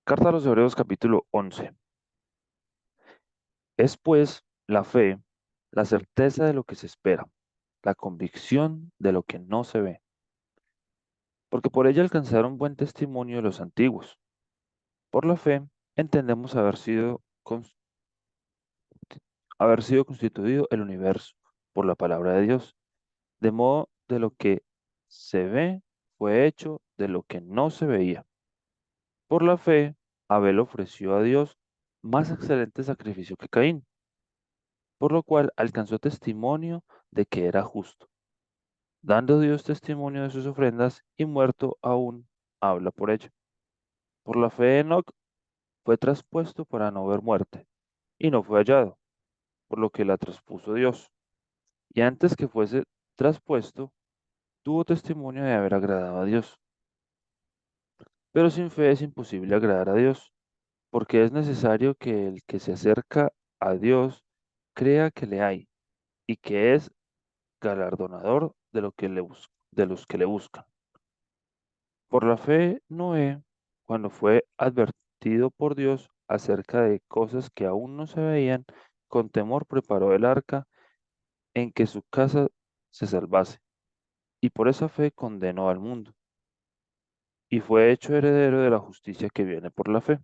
Carta a los Hebreos capítulo 11. Es pues la fe, la certeza de lo que se espera, la convicción de lo que no se ve, porque por ella alcanzaron buen testimonio los antiguos. Por la fe entendemos haber sido constituido el universo por la palabra de Dios, de modo de lo que se ve fue hecho de lo que no se veía. Por la fe, Abel ofreció a Dios más excelente sacrificio que Caín, por lo cual alcanzó testimonio de que era justo, dando Dios testimonio de sus ofrendas y muerto aún habla por ello. Por la fe Enoc fue traspuesto para no ver muerte, y no fue hallado, por lo que la traspuso Dios. Y antes que fuese traspuesto, tuvo testimonio de haber agradado a Dios. Pero sin fe es imposible agradar a Dios, porque es necesario que el que se acerca a Dios crea que le hay, y que es galardonador de, de los que le buscan. Por la fe, Noé, cuando fue advertido por Dios acerca de cosas que aún no se veían, con temor preparó el arca en que su casa se salvase, y por esa fe condenó al mundo, y fue hecho heredero de la justicia que viene por la fe.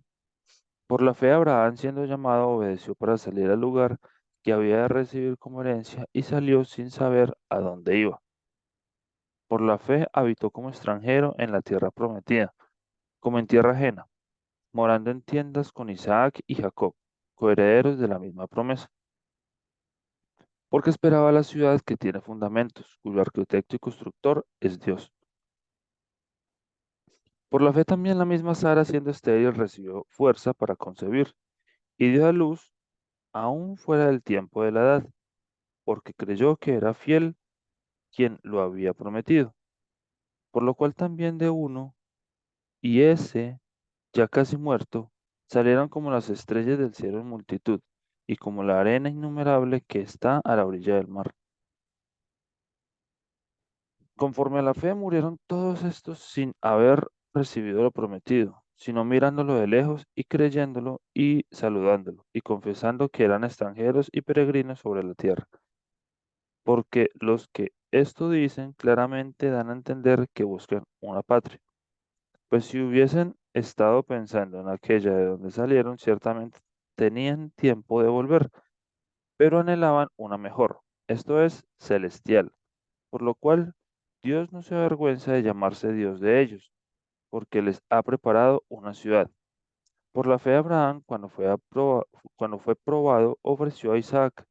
Por la fe, Abraham, siendo llamado, obedeció para salir al lugar que había de recibir como herencia, y salió sin saber a dónde iba. Por la fe habitó como extranjero en la tierra prometida, como en tierra ajena, morando en tiendas con Isaac y Jacob, coherederos de la misma promesa, porque esperaba la ciudad que tiene fundamentos, cuyo arquitecto y constructor es Dios. Por la fe también la misma Sara, siendo estéril, recibió fuerza para concebir, y dio a luz aún fuera del tiempo de la edad, porque creyó que era fiel quien lo había prometido, por lo cual también de uno, y ese, ya casi muerto, salieron como las estrellas del cielo en multitud, y como la arena innumerable que está a la orilla del mar. Conforme a la fe murieron todos estos sin haber recibido lo prometido, sino mirándolo de lejos y creyéndolo y saludándolo, y confesando que eran extranjeros y peregrinos sobre la tierra. Porque los que esto dicen claramente dan a entender que buscan una patria. Pues si hubiesen estado pensando en aquella de donde salieron, ciertamente tenían tiempo de volver, pero anhelaban una mejor, esto es, celestial, por lo cual Dios no se avergüenza de llamarse Dios de ellos, porque les ha preparado una ciudad. Por la fe Abraham, cuando fue probado, ofreció a Isaac,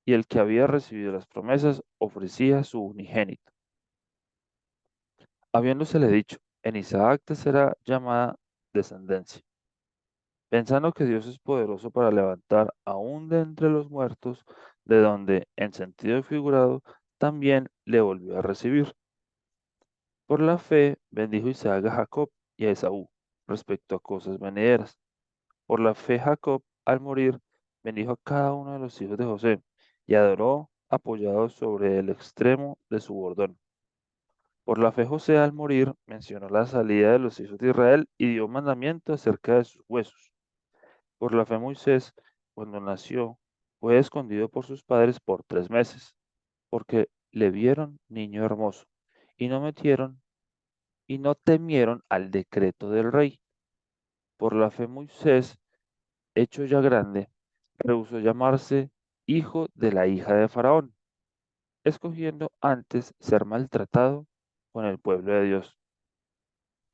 y el que había recibido las promesas ofrecía su unigénito. Habiéndosele dicho, en Isaac te será llamada descendencia, pensando que Dios es poderoso para levantar aún de entre los muertos, de donde, en sentido figurado, también le volvió a recibir. Por la fe bendijo Isaac a Jacob y a Esaú respecto a cosas venideras. Por la fe Jacob, al morir, bendijo a cada uno de los hijos de José y adoró apoyado sobre el extremo de su bordón. Por la fe José, al morir, mencionó la salida de los hijos de Israel y dio mandamiento acerca de sus huesos. Por la fe Moisés, cuando nació, fue escondido por sus padres por 3 meses, porque le vieron niño hermoso, y no metieron y no temieron al decreto del rey. Por la fe Moisés, hecho ya grande, rehusó llamarse hijo de la hija de Faraón, escogiendo antes ser maltratado con el pueblo de Dios,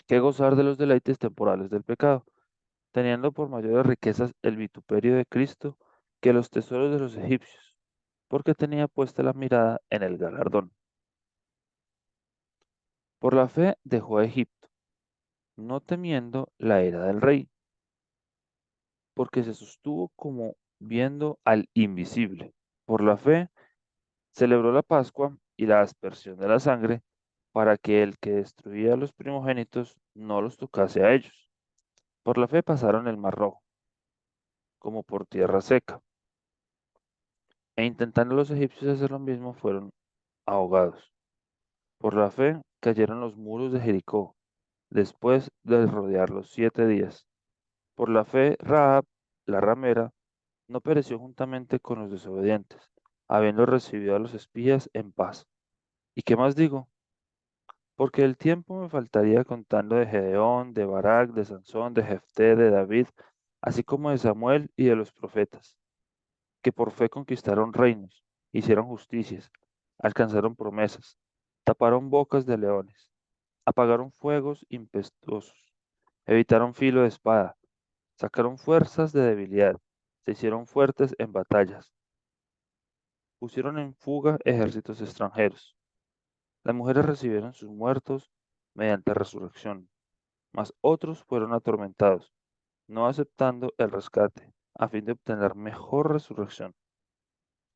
que gozar de los deleites temporales del pecado, teniendo por mayores riquezas el vituperio de Cristo que los tesoros de los egipcios, porque tenía puesta la mirada en el galardón. Por la fe dejó a Egipto, no temiendo la ira del rey, porque se sostuvo como viendo al invisible. Por la fe celebró la Pascua y la aspersión de la sangre, para que el que destruía a los primogénitos no los tocase a ellos. Por la fe pasaron el mar rojo, como por tierra seca, e intentando los egipcios hacer lo mismo, fueron ahogados. Por la fe cayeron los muros de Jericó, después de rodearlos 7 días. Por la fe, Rahab, la ramera, no pereció juntamente con los desobedientes, habiendo recibido a los espías en paz. ¿Y qué más digo? Porque el tiempo me faltaría contando de Gedeón, de Barak, de Sansón, de Jefté, de David, así como de Samuel y de los profetas, que por fe conquistaron reinos, hicieron justicias, alcanzaron promesas, taparon bocas de leones, apagaron fuegos impetuosos, evitaron filo de espada, sacaron fuerzas de debilidad, se hicieron fuertes en batallas, pusieron en fuga ejércitos extranjeros. Las mujeres recibieron sus muertos mediante resurrección, mas otros fueron atormentados, no aceptando el rescate, a fin de obtener mejor resurrección.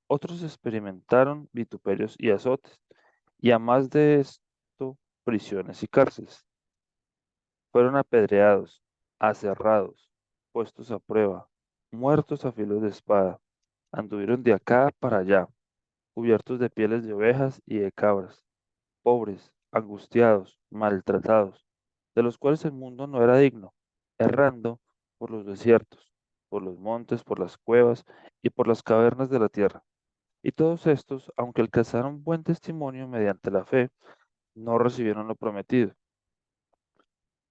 Otros experimentaron vituperios y azotes, y a más de esto, prisiones y cárceles. Fueron apedreados, aserrados, puestos a prueba, muertos a filo de espada. Anduvieron de acá para allá, cubiertos de pieles de ovejas y de cabras, pobres, angustiados, maltratados, de los cuales el mundo no era digno, errando por los desiertos, por los montes, por las cuevas y por las cavernas de la tierra. Y todos estos, aunque alcanzaron buen testimonio mediante la fe, no recibieron lo prometido,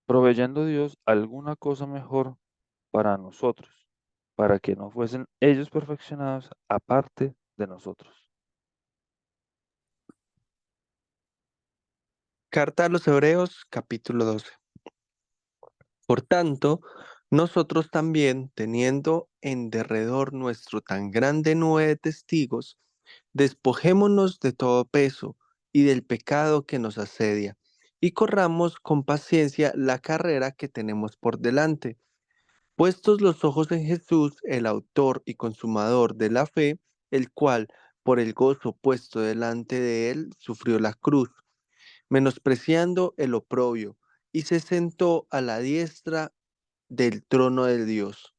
proveyendo Dios alguna cosa mejor para nosotros, para que no fuesen ellos perfeccionados aparte de nosotros. Carta a los Hebreos, capítulo 12. Por tanto, nosotros también, teniendo en derredor nuestro tan grande nube de testigos, despojémonos de todo peso y del pecado que nos asedia, y corramos con paciencia la carrera que tenemos por delante, puestos los ojos en Jesús, el autor y consumador de la fe, el cual, por el gozo puesto delante de él, sufrió la cruz, menospreciando el oprobio, y se sentó a la diestra del trono de Dios.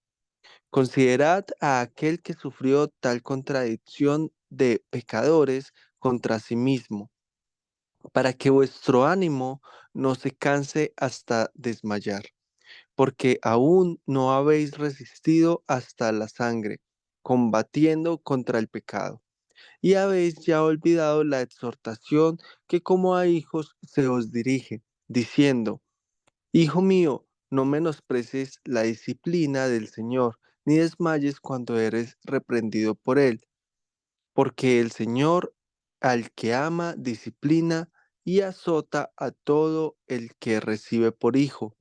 Considerad a aquel que sufrió tal contradicción de pecadores contra sí mismo, para que vuestro ánimo no se canse hasta desmayar, porque aún no habéis resistido hasta la sangre, combatiendo contra el pecado, y habéis ya olvidado la exhortación que como a hijos se os dirige, diciendo: Hijo mío, no menosprecies la disciplina del Señor, ni desmayes cuando eres reprendido por Él, porque el Señor al que ama disciplina y azota a todo el que recibe por hijo.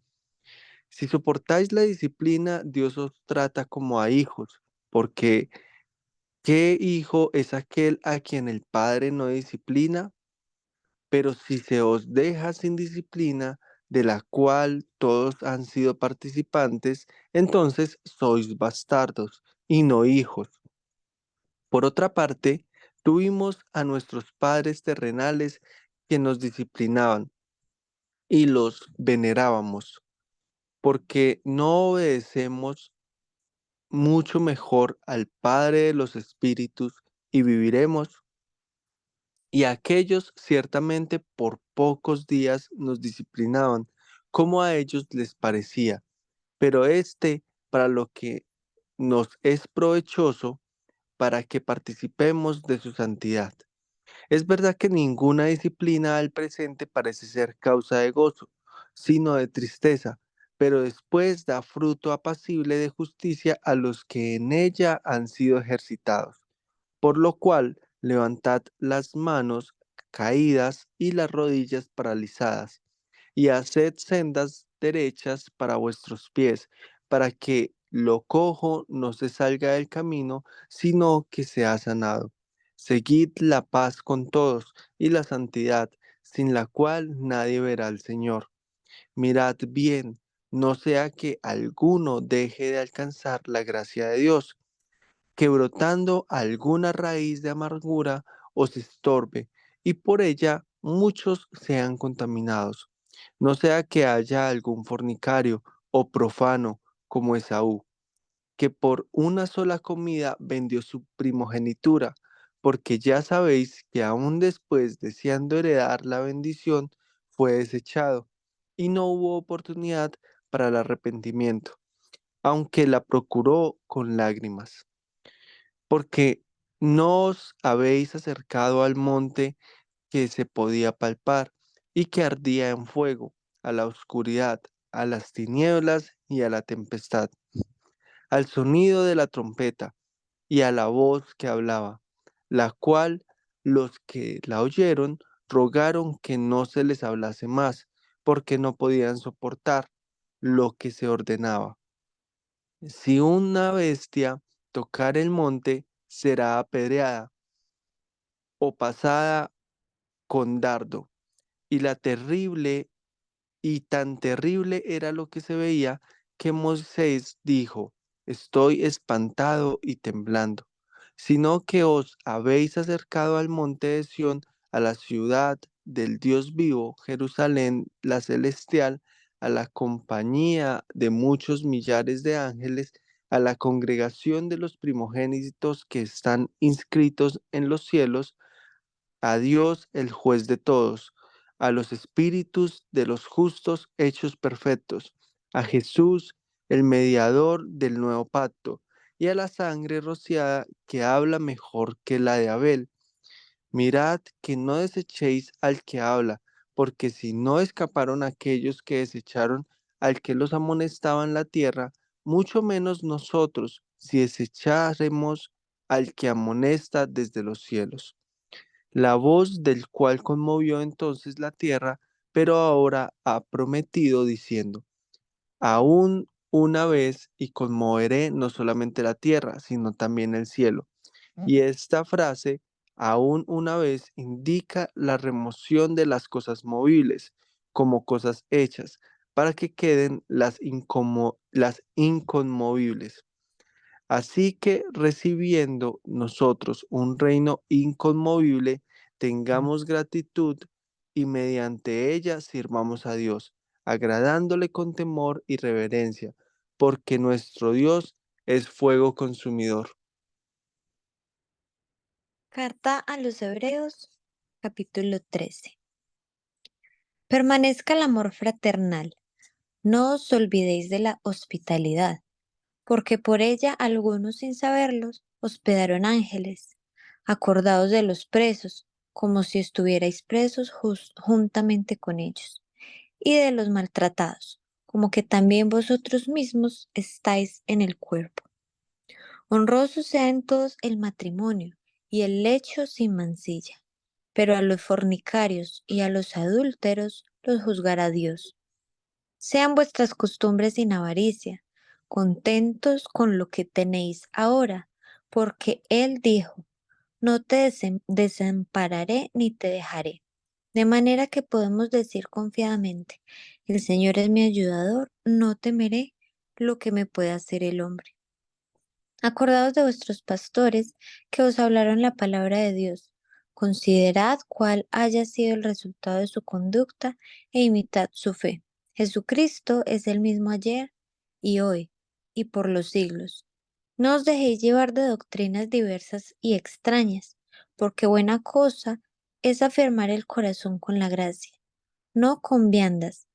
Si soportáis la disciplina, Dios os trata como a hijos, porque ¿qué hijo es aquel a quien el Padre no disciplina? Pero si se os deja sin disciplina, de la cual todos han sido participantes, entonces sois bastardos y no hijos. Por otra parte, tuvimos a nuestros padres terrenales que nos disciplinaban y los venerábamos, porque no obedecemos mucho mejor al Padre de los Espíritus y viviremos. Y aquellos ciertamente por pocos días nos disciplinaban, como a ellos les parecía, pero este para lo que nos es provechoso, para que participemos de su santidad. Es verdad que ninguna disciplina al presente parece ser causa de gozo, sino de tristeza, pero después da fruto apacible de justicia a los que en ella han sido ejercitados. Por lo cual, levantad las manos caídas y las rodillas paralizadas, y haced sendas derechas para vuestros pies, para que lo cojo no se salga del camino, sino que sea sanado. Seguid la paz con todos y la santidad, sin la cual nadie verá al Señor. Mirad bien, no sea que alguno deje de alcanzar la gracia de Dios, que brotando alguna raíz de amargura os estorbe, y por ella muchos sean contaminados. No sea que haya algún fornicario o profano como Esaú, que por una sola comida vendió su primogenitura, porque ya sabéis que aún después, deseando heredar la bendición, fue desechado, y no hubo oportunidad para el arrepentimiento. aunque la procuró con lágrimas. Porque no os habéis acercado al monte que se podía palpar y que ardía en fuego, a la oscuridad, a las tinieblas y a la tempestad, al sonido de la trompeta y a la voz que hablaba, la cual los que la oyeron rogaron que no se les hablase más, porque no podían soportar lo que se ordenaba. Si una bestia tocar el monte, será apedreada o pasada con dardo. Y la terrible Y tan terrible era lo que se veía que Moisés dijo, estoy espantado y temblando, sino que os habéis acercado al monte de Sión, a la ciudad del Dios vivo, Jerusalén, la celestial, a la compañía de muchos millares de ángeles, a la congregación de los primogénitos que están inscritos en los cielos, a Dios el juez de todos, a los espíritus de los justos hechos perfectos, a Jesús el mediador del nuevo pacto, y a la sangre rociada que habla mejor que la de Abel. Mirad que no desechéis al que habla, porque si no escaparon aquellos que desecharon al que los amonestaba en la tierra, mucho menos nosotros si desecharemos al que amonesta desde los cielos. La voz del cual conmovió entonces la tierra, pero ahora ha prometido diciendo, aún una vez y conmoveré no solamente la tierra, sino también el cielo. Y esta frase, aún una vez, indica la remoción de las cosas movibles como cosas hechas, para que queden las inconmovibles. Así que recibiendo nosotros un reino inconmovible, tengamos gratitud y mediante ella sirvamos a Dios, agradándole con temor y reverencia, porque nuestro Dios es fuego consumidor. Carta a los Hebreos, capítulo 13. Permanezca el amor fraternal. No os olvidéis de la hospitalidad, porque por ella algunos sin saberlos hospedaron ángeles. Acordaos de los presos, como si estuvierais presos juntamente con ellos, y de los maltratados, como que también vosotros mismos estáis en el cuerpo. Honroso sea en todos el matrimonio y el lecho sin mancilla, pero a los fornicarios y a los adúlteros los juzgará Dios. Sean vuestras costumbres sin avaricia, contentos con lo que tenéis ahora, porque Él dijo, no te desampararé ni te dejaré. De manera que podemos decir confiadamente, el Señor es mi ayudador, no temeré lo que me pueda hacer el hombre. Acordaos de vuestros pastores que os hablaron la palabra de Dios. Considerad cuál haya sido el resultado de su conducta e imitad su fe. Jesucristo es el mismo ayer y hoy y por los siglos. No os dejéis llevar de doctrinas diversas y extrañas, porque buena cosa es afirmar el corazón con la gracia, no con viandas,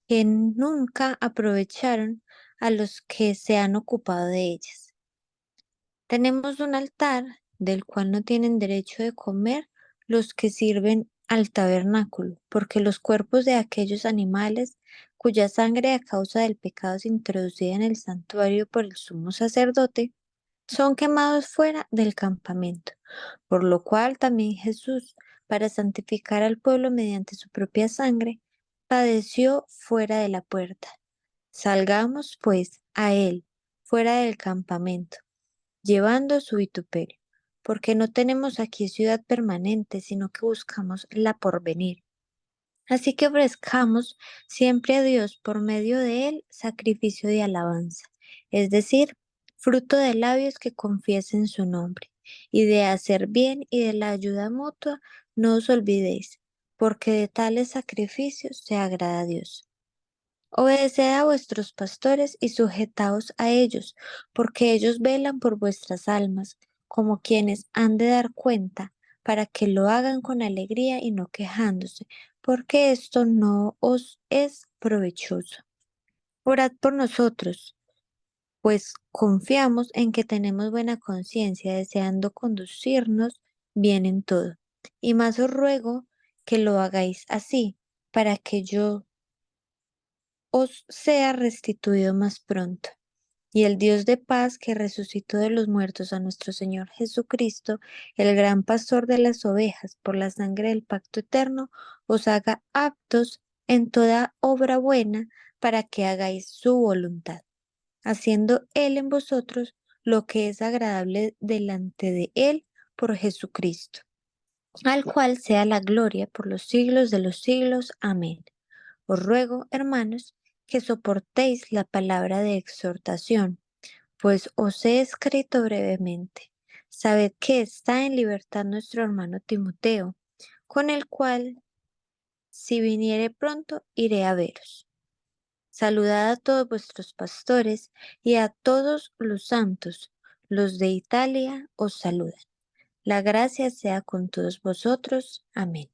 que nunca aprovecharon a los que se han ocupado de ellas. Tenemos un altar del cual no tienen derecho de comer los que sirven al tabernáculo, porque los cuerpos de aquellos animales cuya sangre a causa del pecado es introducida en el santuario por el sumo sacerdote, son quemados fuera del campamento, por lo cual también Jesús, para santificar al pueblo mediante su propia sangre, padeció fuera de la puerta. Salgamos, pues, a él, fuera del campamento llevando su vituperio, porque no tenemos aquí ciudad permanente, sino que buscamos la porvenir. Así que ofrezcamos siempre a Dios por medio de él sacrificio de alabanza, es decir, fruto de labios que confiesen su nombre, y de hacer bien y de la ayuda mutua no os olvidéis, porque de tales sacrificios se agrada a Dios. Obedeced a vuestros pastores y sujetaos a ellos, porque ellos velan por vuestras almas, como quienes han de dar cuenta, para que lo hagan con alegría y no quejándose, porque esto no os es provechoso. Orad por nosotros, pues confiamos en que tenemos buena conciencia, deseando conducirnos bien en todo. Y más os ruego que lo hagáis así, para que yo os sea restituido más pronto. Y el Dios de paz, que resucitó de los muertos a nuestro Señor Jesucristo, el gran pastor de las ovejas, por la sangre del pacto eterno, os haga aptos en toda obra buena, para que hagáis su voluntad, haciendo Él en vosotros lo que es agradable delante de Él por Jesucristo, al cual sea la gloria por los siglos de los siglos. Amén. Os ruego, hermanos, que soportéis la palabra de exhortación, pues os he escrito brevemente. Sabed que está en libertad nuestro hermano Timoteo, con el cual, si viniere pronto, iré a veros. Saludad a todos vuestros pastores y a todos los santos. Los de Italia os saludan. La gracia sea con todos vosotros. Amén.